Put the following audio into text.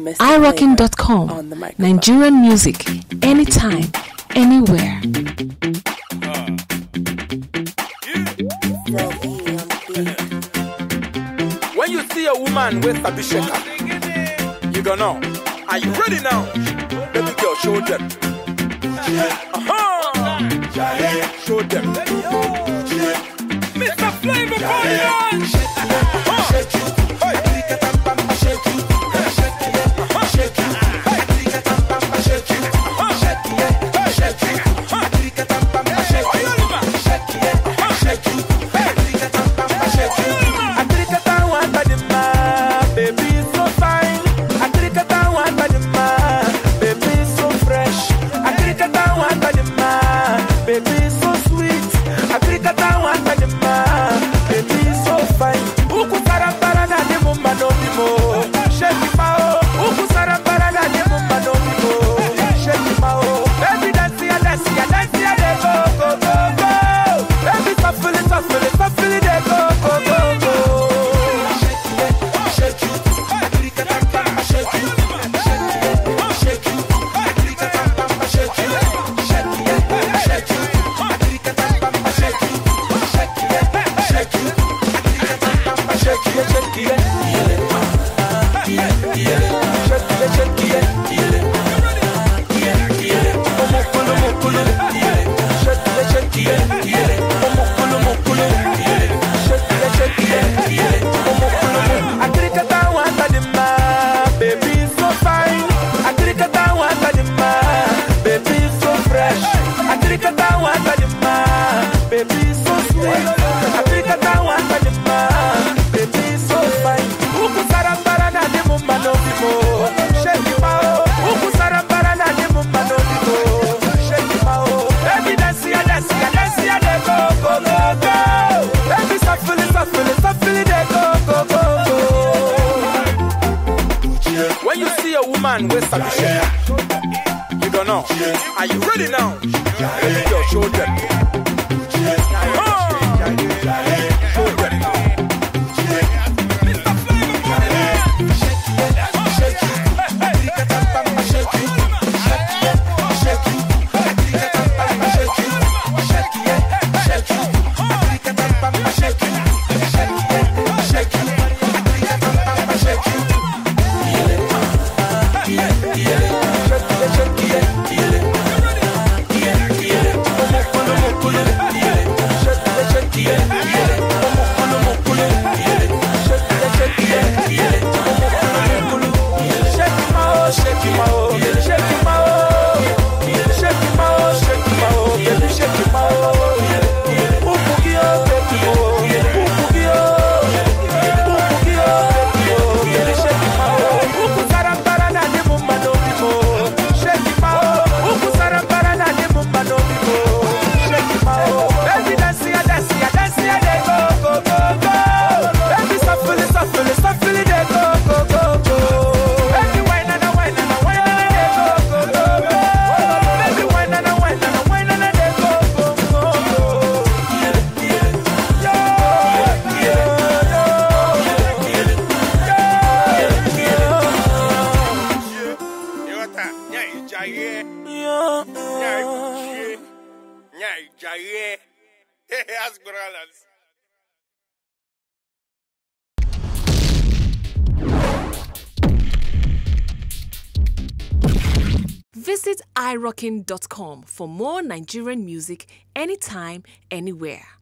iRockin.com. Nigerian music, anytime, anywhere. When you see a woman with a bishaka, you gonna know. Are you ready now? Baby girl, show them. Show them. Mr. Flavor Party. Shake you. When you see a woman with a bishaka, you gonna know. Are you ready now? Baby girl, show them. Visit iRockin.com for more Nigerian music anytime, anywhere.